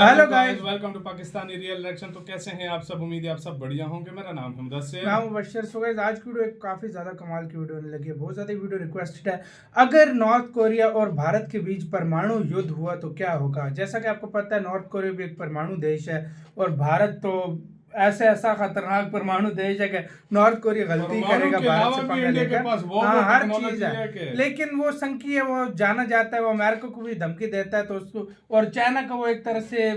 Hello guys, welcome to Pakistani real reaction. तो कैसे हैं आप सब? उम्मीद है आप सब बढ़िया होंगे। मेरा नाम है मुदस्सिर। मैं मुबश्शिर। सो गाइस, आज की वीडियो एक काफ़ी ज़्यादा कमाल की वीडियो होने लगी है। बहुत ज़्यादा वीडियो रिक्वेस्टेड है। अगर नॉर्थ कोरिया और भारत के बीच परमाणु युद्ध हुआ तो क्या होगा। जैसा कि आपको पता है, नॉर्थ कोरिया भी एक परमाणु देश है और भारत तो ऐसा खतरनाक परमाणु देश है कि नॉर्थ कोरिया गलती करेगा भारत से पंगा लेकर। हाँ, हर चीज है, लेकिन वो संकी है, वो जाना जाता है, वो अमेरिका को भी धमकी देता है तो उसको, और चाइना का वो एक तरह से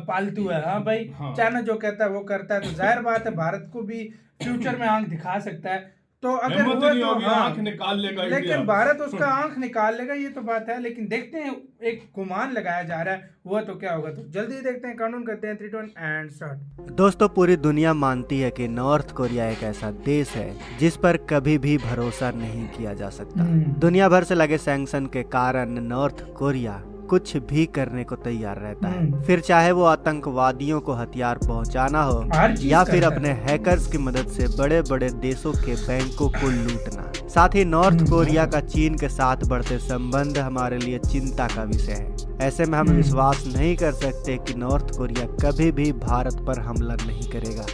पालतू है। हाँ भाई, चाइना जो कहता है वो करता है, तो जाहिर बात है भारत को भी फ्यूचर में आंख दिखा सकता है। तो अगर हुआ तो हाँ, आंख निकाल लेगा, लेकिन भारत उसका आंख निकाल लेगा, ये तो बात है। लेकिन देखते हैं, एक गुमान लगाया जा रहा है, हुआ तो क्या होगा। तो जल्दी देखते हैं, काउंट करते हैं 3 2 1 एंड स्टार्ट। दोस्तों, पूरी दुनिया मानती है कि नॉर्थ कोरिया एक ऐसा देश है जिस पर कभी भी भरोसा नहीं किया जा सकता। दुनिया भर से लगे सैंक्शन के कारण नॉर्थ कोरिया कुछ भी करने को तैयार रहता है, फिर चाहे वो आतंकवादियों को हथियार पहुंचाना हो या फिर अपने हैकर्स की मदद से बड़े बड़े देशों के बैंकों को लूटना। साथ ही नॉर्थ कोरिया का चीन के साथ बढ़ते संबंध हमारे लिए चिंता का विषय है। ऐसे में हम विश्वास नहीं कर सकते कि नॉर्थ कोरिया कभी भी भारत पर हमला नहीं करेगा।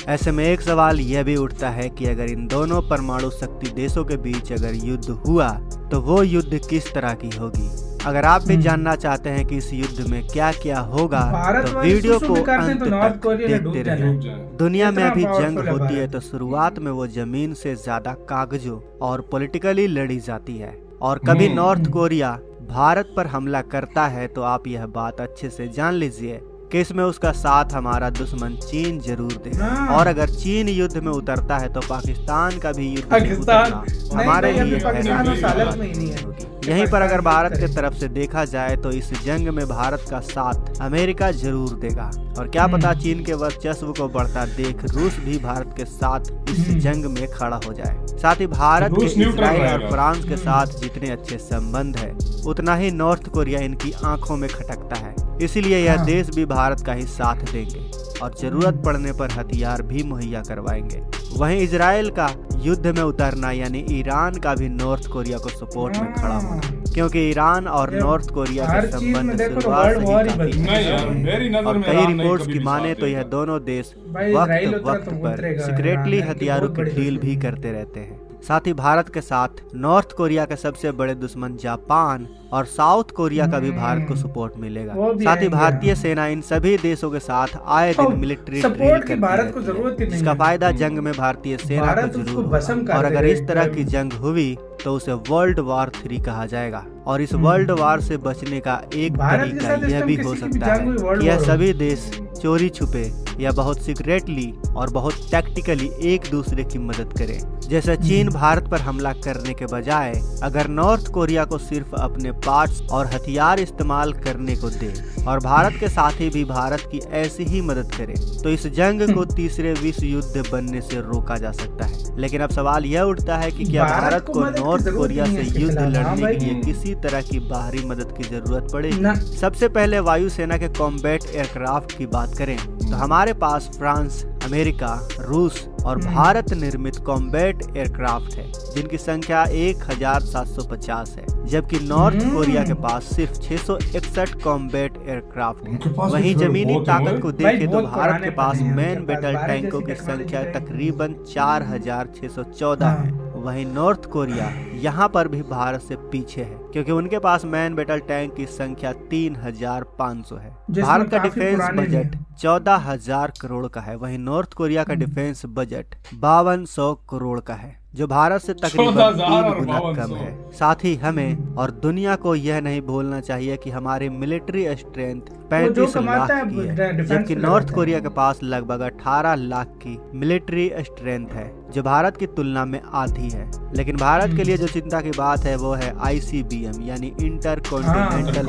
ऐसे में एक सवाल यह भी उठता है कि अगर इन दोनों परमाणु शक्ति देशों के बीच अगर युद्ध हुआ तो वो युद्ध किस तरह की होगी। अगर आप भी जानना चाहते हैं कि इस युद्ध में क्या क्या होगा तो वीडियो को अंत तक देखते रहें। दुनिया में अभी जंग होती है तो शुरुआत में वो जमीन से ज्यादा कागजों और पॉलिटिकली लड़ी जाती है, और कभी नॉर्थ कोरिया भारत पर हमला करता है तो आप यह बात अच्छे से जान लीजिए कि इसमें उसका साथ हमारा दुश्मन चीन जरूर देगा। और अगर चीन युद्ध में उतरता है तो पाकिस्तान का भी युद्ध में उतरना हमारे लिए होगी। यहीं पर अगर भारत के तरफ से देखा जाए तो इस जंग में भारत का साथ अमेरिका जरूर देगा, और क्या पता चीन के वर्चस्व को बढ़ता देख रूस भी भारत के साथ इस जंग में खड़ा हो जाए। साथ ही भारत के इजराइल और फ्रांस के साथ जितने अच्छे संबंध है उतना ही नॉर्थ कोरिया इनकी आंखों में खटकता है। इसीलिए यह देश भी भारत का ही साथ देंगे और जरूरत पड़ने पर हथियार भी मुहैया करवाएंगे। वहीं इजराइल का युद्ध में उतरना यानी ईरान का भी नॉर्थ कोरिया को सपोर्ट में खड़ा होना, क्योंकि ईरान और नॉर्थ कोरिया के संबंध शुरुआत से ही काफी और कई रिपोर्ट्स की माने तो यह दोनों देश वक्त वक्त पर सीक्रेटली हथियारों की डील भी करते रहते हैं। साथ ही भारत के साथ नॉर्थ कोरिया के सबसे बड़े दुश्मन जापान और साउथ कोरिया का भी भारत को सपोर्ट मिलेगा। साथ ही भारतीय सेना इन सभी देशों के साथ आए दिन मिलिट्री ड्रिल करती है, जिसका फायदा जंग में भारतीय सेना को जरूर होगा। और अगर इस तरह की जंग हुई तो उसे वर्ल्ड वॉर 3 कहा जाएगा। और इस वर्ल्ड वॉर से बचने का एक तरीका यह भी हो सकता है कि यह सभी देश चोरी छुपे या बहुत सीक्रेटली और बहुत टैक्टिकली एक दूसरे की मदद करें। जैसे चीन भारत पर हमला करने के बजाय अगर नॉर्थ कोरिया को सिर्फ अपने पार्ट्स और हथियार इस्तेमाल करने को दे और भारत के साथी भी भारत की ऐसी ही मदद करे तो इस जंग को तीसरे विश्व युद्ध बनने से रोका जा सकता है। लेकिन अब सवाल यह उठता है कि क्या भारत को नॉर्थ कोरिया से युद्ध लड़ने के लिए किसी तरह की बाहरी मदद की जरूरत पड़ेगी। सबसे पहले वायुसेना के कॉम्बैट एयरक्राफ्ट की बात करें तो हमारे पास फ्रांस, अमेरिका, रूस और भारत निर्मित कॉम्बैट एयरक्राफ्ट है जिनकी संख्या 1750 है, जबकि नॉर्थ कोरिया के पास सिर्फ 661 कॉम्बैट एयरक्राफ्ट है। वहीं जमीनी ताकत को देखें तो भारत के पास मैन बैटल टैंकों की संख्या तकरीबन 4614 है। वहीं नॉर्थ कोरिया यहाँ पर भी भारत से पीछे है क्योंकि उनके पास मैन बैटल टैंक की संख्या 3500 है। भारत का डिफेंस बजट 14,000 करोड़ का है, वहीं नॉर्थ कोरिया का डिफेंस बजट 5200 करोड़ का है, जो भारत से तकरीबन 3 गुना कम है। साथ ही हमें और दुनिया को यह नहीं भूलना चाहिए कि हमारी मिलिट्री स्ट्रेंथ 35 लाख की है, जबकि नॉर्थ कोरिया के पास लगभग 18 लाख की मिलिट्री स्ट्रेंथ है, जो भारत की तुलना में आधी है। लेकिन भारत के लिए जो चिंता की बात है वो है ICBM यानी inter continental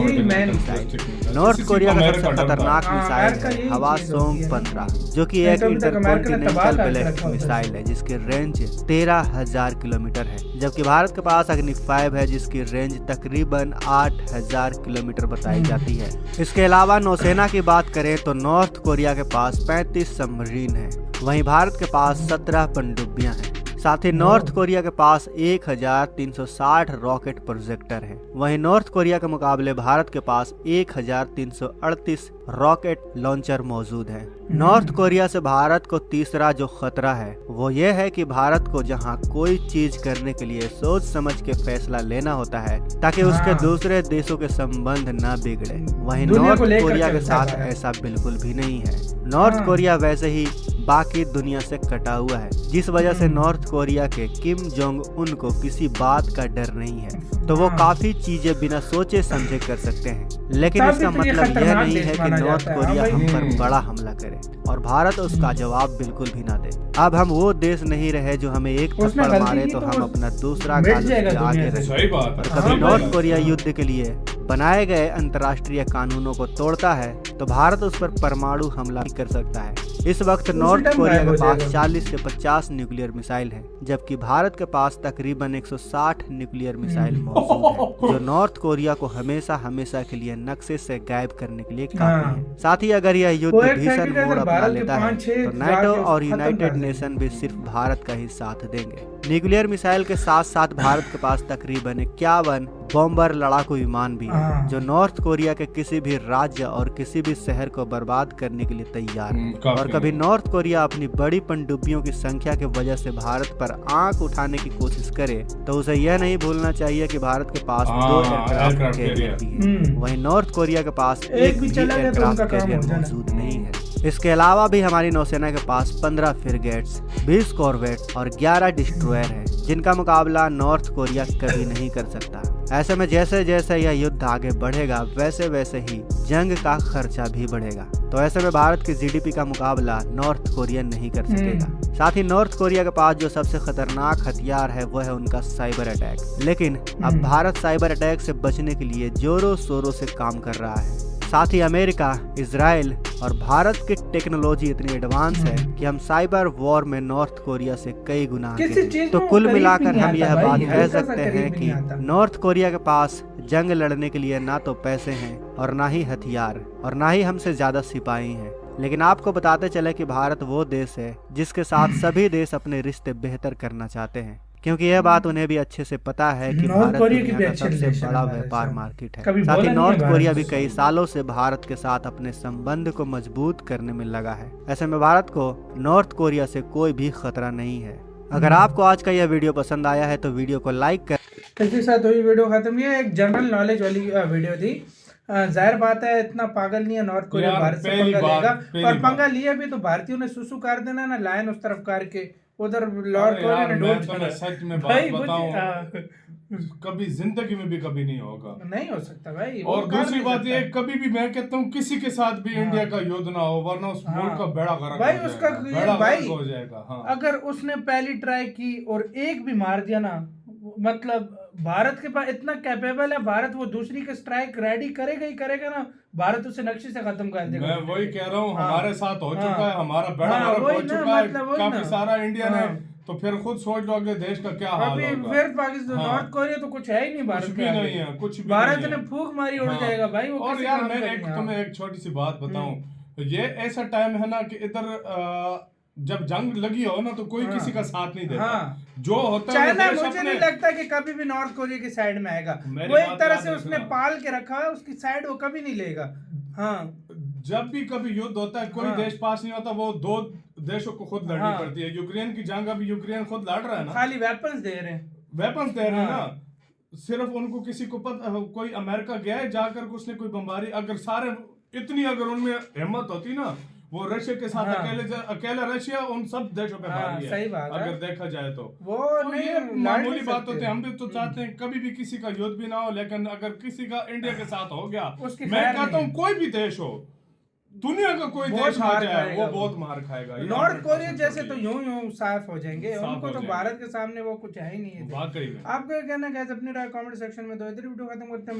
missile. North Korea का सबसे खतरनाक मिसाइल है हवासोंग 15, जो कि एक इंटर कॉन्टिनेंटल बैलिस्टिक मिसाइल है जिसकी रेंज 13,000 किलोमीटर है, जबकि भारत के पास अग्नि 5 है जिसकी रेंज तकरीबन 8,000 किलोमीटर बताई जाती है। इसके अलावा नौसेना की बात करें तो नॉर्थ कोरिया के पास 35 सबमरीन है, वहीं भारत के पास 17 पनडुब्बियां हैं। साथ ही नॉर्थ कोरिया के पास 1360 रॉकेट प्रोजेक्टर है। वहीं नॉर्थ कोरिया के मुकाबले भारत के पास 1338 रॉकेट लॉन्चर मौजूद है। नॉर्थ कोरिया से भारत को तीसरा जो खतरा है वो ये है कि भारत को जहां कोई चीज करने के लिए सोच समझ के फैसला लेना होता है ताकि उसके दूसरे देशों के संबंध न बिगड़े, वहीं नॉर्थ कोरिया के साथ ऐसा बिल्कुल भी नहीं है। नॉर्थ कोरिया वैसे ही बाकी दुनिया से कटा हुआ है, जिस वजह से नॉर्थ कोरिया के किम जोंग उन को किसी बात का डर नहीं है, तो वो काफी चीजें बिना सोचे समझे कर सकते हैं। लेकिन इसका मतलब यह नहीं है कि नॉर्थ कोरिया हम पर बड़ा हमला करे और भारत उसका जवाब बिल्कुल भी ना दे। अब हम वो देश नहीं रहे जो हमें एक थप्पड़ मारे तो हम अपना दूसरा गाल आगे रहे। कभी नॉर्थ कोरिया युद्ध के लिए बनाए गए अंतर्राष्ट्रीय कानूनों को तोड़ता है तो भारत उस पर परमाणु हमला कर सकता है। इस वक्त नॉर्थ कोरिया के पास 40 से 50 न्यूक्लियर मिसाइल है, जबकि भारत के पास तकरीबन 160 न्यूक्लियर मिसाइल मौजूद है, जो नॉर्थ कोरिया को हमेशा हमेशा के लिए नक्शे से गायब करने के लिए काफी है। साथ ही अगर यह युद्ध भीषण मोड़ अपना लेता है तो नाटो और यूनाइटेड नेशन भी सिर्फ भारत का ही साथ देंगे। न्यूक्लियर मिसाइल के साथ साथ भारत के पास तकरीबन 51 बॉम्बर लड़ाकू विमान भी है, जो नॉर्थ कोरिया के किसी भी राज्य और किसी भी शहर को बर्बाद करने के लिए तैयार है। और कभी नॉर्थ कोरिया अपनी बड़ी पनडुब्बियों की संख्या की वजह से भारत पर आंख उठाने की कोशिश करे तो उसे यह नहीं भूलना चाहिए कि भारत के पास 2 एयरक्राफ्ट कैरियर भी है, वहीं नॉर्थ कोरिया के पास एक भी एयरक्राफ्ट कैरियर मौजूद नहीं है। इसके अलावा भी हमारी नौसेना के पास 15 फ्रिगेट्स, 20 कॉर्वेट्स और 11 डिस्ट्रॉयर हैं, जिनका मुकाबला नॉर्थ कोरिया कभी नहीं कर सकता। ऐसे में जैसे जैसे यह युद्ध आगे बढ़ेगा वैसे वैसे ही जंग का खर्चा भी बढ़ेगा, तो ऐसे में भारत की जीडीपी का मुकाबला नॉर्थ कोरिया नहीं कर सकेगा। साथ ही नॉर्थ कोरिया के पास जो सबसे खतरनाक हथियार है वो है उनका साइबर अटैक। लेकिन अब भारत साइबर अटैक से बचने के लिए जोरों शोरों से काम कर रहा है। साथ ही अमेरिका, इजराइल और भारत की टेक्नोलॉजी इतनी एडवांस है कि हम साइबर वॉर में नॉर्थ कोरिया से कई गुना आगे हैं। तो कुल मिलाकर हम यह बात कह सकते हैं कि नॉर्थ कोरिया के पास जंग लड़ने के लिए ना तो पैसे हैं और ना ही हथियार और ना ही हमसे ज्यादा सिपाही हैं। लेकिन आपको बताते चले कि भारत वो देश है जिसके साथ सभी देश अपने रिश्ते बेहतर करना चाहते हैं, क्योंकि यह बात उन्हें भी अच्छे से पता है कि भारत दुनिया का सबसे बड़ा व्यापार मार्केट है। साथ ही नॉर्थ कोरिया भी कई सालों से भारत के साथ अपने संबंध को मजबूत करने में लगा है। ऐसे में भारत को नॉर्थ कोरिया से कोई भी खतरा नहीं है। अगर आपको आज का यह वीडियो पसंद आया है तो वीडियो को लाइक कर। इसके साथ हुई वीडियो खत्म। ये एक जनरल नॉलेज वाली वीडियो थी। जाहिर बात है इतना पागल नहीं है नॉर्थ कोरिया भारत से पंगा लेगा, और पंगा लिया भी तो भारतीयों ने सुसु कर देना ना, लायन उस तरफ करके उधर नॉर्थ कोरिया ने डोल तो सच में बात बताऊं, कभी जिंदगी में भी कभी नहीं होगा, नहीं हो सकता भाई। और दूसरी बात ये कभी भी मैं कहता हूँ किसी के साथ भी इंडिया का युद्ध ना हो, वरना उस मुल्क का बेड़ा गर्क भाई, उसका भाई हो जाएगा। अगर उसने पहली ट्राई की और एक भी मार दिया ना, मतलब भारत के पास इतना कैपेबल है, भारत वो दूसरी का स्ट्राइक रेडी करेगा ही करेगा ना, भारत उसे नक्शे से खत्म कर देगा। मैं वही कह रहा हूँ, हमारे साथ हो चुका है, हमारा बेड़ा गर्क हो चुका है काफी सारा इंडिया ने, तो फिर खुद सोच लो अगले देश का क्या हाल होगा। फिर पाकिस्तान नॉर्थ कोरिया तो कुछ है ही नहीं, भारत भी नहीं है, कुछ भी भारत ने फूंक मारी उड़ जाएगा भाई वो। और यार मैं तुम्हें एक छोटी सी बात बताऊं, ये ऐसा टाइम है ना कि इधर जब जंग लगी हो ना तो कोई किसी का साथ नहीं देता। जो होता है चाइना, मुझे नहीं लगता कि कभी भी नॉर्थ कोरिया की साइड में आएगा। वो एक तरह से उसने पाल के रखा है, उसकी साइड वो कभी नहीं लेगा। हाँ, जब भी कभी युद्ध होता है कोई देश पास नहीं होता, वो 2 देशों को खुद लड़नी पड़ती है। यूक्रेन की जंग अभी यूक्रेन खुद लड़ रहा है ना, खाली वेपन्स दे रहे हैं ना, सिर्फ उनको किसी को पता, कोई अमेरिका गया है जाकर उसने कोई बमबारी, अगर सारे इतनी अगर उनमें हिम्मत होती ना, वो रशिया के साथ अकेला रशिया उन सब देशों पे भारी है। सही बात अगर देखा जाए तो वो नहीं मामूली बात होती है। हम भी तो चाहते हैं कभी भी किसी का युद्ध भी ना हो, लेकिन अगर किसी का इंडिया के साथ हो गया, मैं कहता हूँ कोई भी देश हो, दुनिया का कोई देश आ जाए, वो बहुत मार खाएगा। नॉर्थ कोरिया जैसे तो यूं साफ हो जाएंगे, उनको तो भारत के सामने वो कुछ है ही नहीं है। वाकई में आपको क्या कहना है? अपनी राय कमेंट सेक्शन में दो। इधर वीडियो खत्म करते हैं।